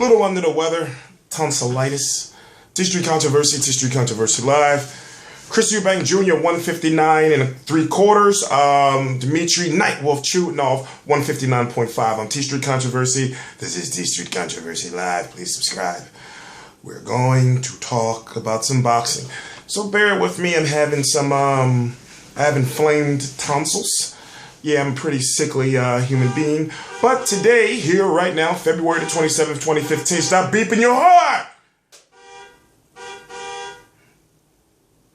little under the weather, tonsillitis. T-Street Controversy Live. Chris Eubank Jr. 159 3/4. Dmitry Nightwolf Chudinov 159.5. I'm T-Street Controversy. This is T-Street Controversy Live. Please subscribe. We're going to talk about some boxing. So bear with me. I'm having some I have inflamed tonsils. Yeah, I'm a pretty sickly human being. But today, here right now, February the 27th, 2015, stop beeping your heart!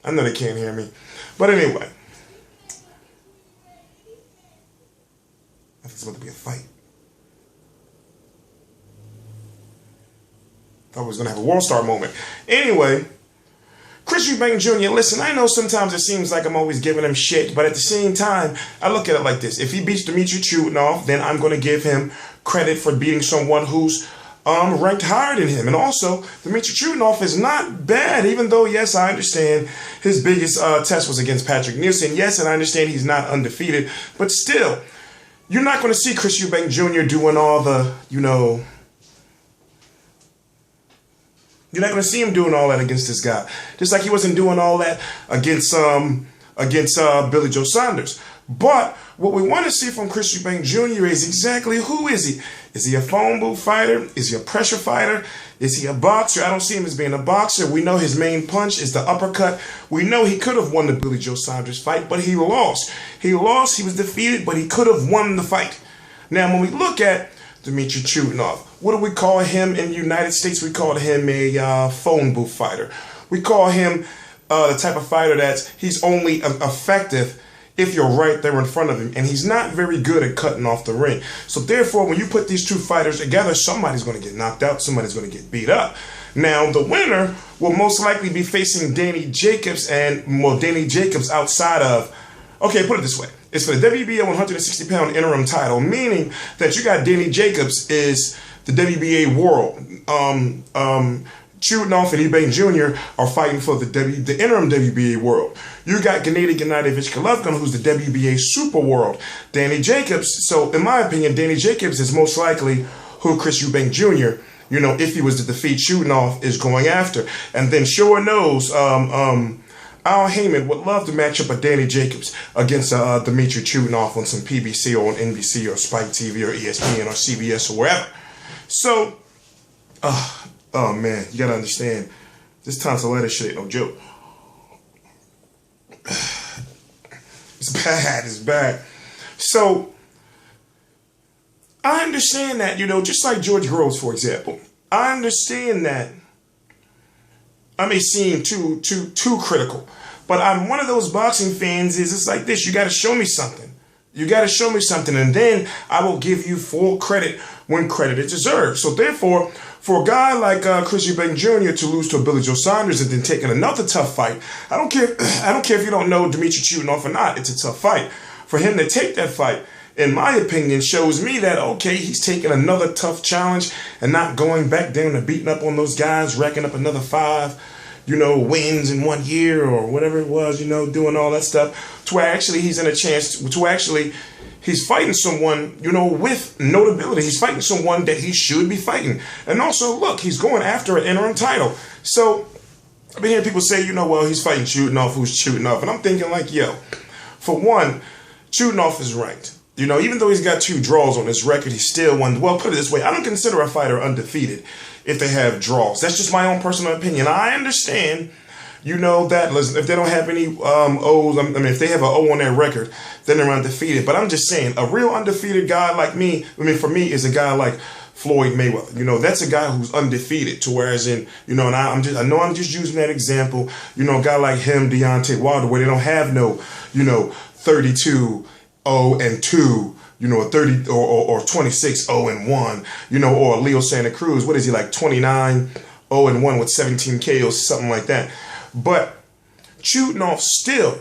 I know they can't hear me. But anyway. I think it's about to be a fight. Thought we was going to have a World Star moment. Anyway, Chris Eubank Jr., listen, I know sometimes it seems like I'm always giving him shit, but at the same time, I look at it like this. If he beats Dmitry Chudinov, then I'm going to give him credit for beating someone who's ranked higher than him. And also, Dmitry Chudinov is not bad, even though, yes, I understand his biggest test was against Patrick Nielsen. Yes, and I understand he's not undefeated, but still, you're not going to see Chris Eubank Jr. doing all the, you're not going to see him doing all that against this guy. Just like he wasn't doing all that against Billy Joe Saunders. But what we want to see from Chris Eubank Jr. is exactly who is he? Is he a phone booth fighter? Is he a pressure fighter? Is he a boxer? I don't see him as being a boxer. We know his main punch is the uppercut. We know he could have won the Billy Joe Saunders fight, but he lost. He lost, he was defeated, but he could have won the fight. Now, when we look at Dmitry Chudinov, what do we call him in the United States? We call him a phone booth fighter. We call him the type of fighter that he's only effective if you're right there in front of him, and he's not very good at cutting off the ring. So therefore, when you put these two fighters together, somebody's going to get knocked out, somebody's going to get beat up. Now, the winner will most likely be facing Danny Jacobs, and well, Danny Jacobs outside of, okay, put it this way. It's for the WBA 160-pound interim title, meaning that you got Danny Jacobs is the WBA world. Chudinov and Eubank Jr. are fighting for the interim WBA world. You got Gennady Golovkin, who's the WBA super world. Danny Jacobs, so in my opinion, Danny Jacobs is most likely who Chris Eubank Jr., if he was to defeat Chudinov, is going after. And then sure knows, Al Heyman would love to match up a Danny Jacobs against Dmitry Chudinov on some PBC or on NBC or Spike TV or ESPN or CBS or wherever. So, oh man, you gotta understand, this tonsillitis shit ain't no joke. It's bad, it's bad. So, I understand that, just like George Groves, for example. I understand that I may seem too critical, but I'm one of those boxing fans it's like this. You got to show me something. You got to show me something, and then I will give you full credit when credit is deserved. So therefore, for a guy like Chris Eubank Jr. to lose to Billy Joe Saunders and then taking another tough fight, I don't care if you don't know Dmitry Chudinov or not. It's a tough fight. For him to take that fight, in my opinion, shows me that, okay, he's taking another tough challenge and not going back down and beating up on those guys, racking up another 5, wins in 1 year or whatever it was, doing all that stuff, to where actually he's in a chance to actually, he's fighting someone, with notability. He's fighting someone that he should be fighting. And also, look, he's going after an interim title. So, I've been hearing people say, well, he's fighting Chudinov, who's Chudinov. And I'm thinking like, yo, for one, Chudinov is ranked. Even though he's got 2 draws on his record, he's still won. Well, put it this way, I don't consider a fighter undefeated if they have draws. That's just my own personal opinion. I understand, that, listen, if they don't have any O's, if they have an O on their record, then they're undefeated. But I'm just saying, a real undefeated guy like me, for me, is a guy like Floyd Mayweather. That's a guy who's undefeated. To whereas in, and I know I'm just using that example, a guy like him, Deontay Wilder, where they don't have no, 32 0-2, 30 or 26 0-1, or Leo Santa Cruz. What is he, like 29 0-1 with 17 KOs, something like that. But Chudinov still,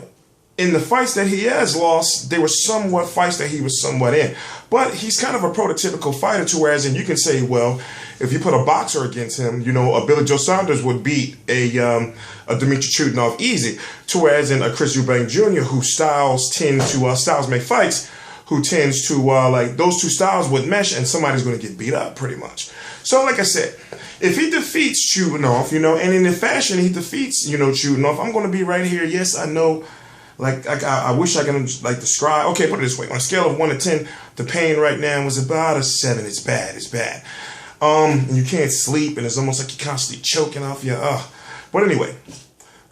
in the fights that he has lost, they were somewhat fights that he was somewhat in. But he's kind of a prototypical fighter, to whereas in you can say, well, if you put a boxer against him, a Billy Joe Saunders would beat a Dmitry Chudinov easy. To whereas in a Chris Eubank Jr., whose styles tend to, styles make fights, who tends to, like, those two styles would mesh and somebody's going to get beat up pretty much. So, like I said, if he defeats Chudinov, and in the fashion he defeats, Chudinov, I'm going to be right here. Yes, I know. Like, I wish I can, describe. Okay, put it this way. On a scale of 1 to 10, the pain right now was about a 7. It's bad. It's bad. And you can't sleep, and it's almost like you're constantly choking off your, But anyway,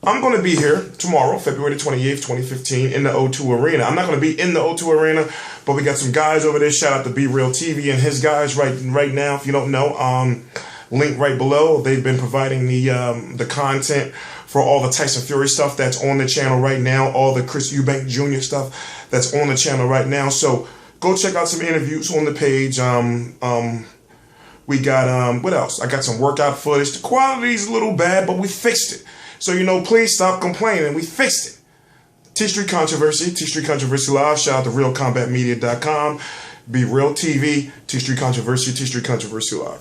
I'm going to be here tomorrow, February the 28th, 2015, in the O2 Arena. I'm not going to be in the O2 Arena, but we got some guys over there. Shout out to Be Real TV and his guys right now. If you don't know, link right below. They've been providing the content for all the Tyson Fury stuff that's on the channel right now, all the Chris Eubank Jr. stuff that's on the channel right now. So go check out some interviews on the page. We got, what else? I got some workout footage. The quality's a little bad, but we fixed it. So, please stop complaining. We fixed it. T-Street Controversy, T-Street Controversy Live. Shout out to realcombatmedia.com. Be Real TV, T-Street Controversy, T-Street Controversy Live.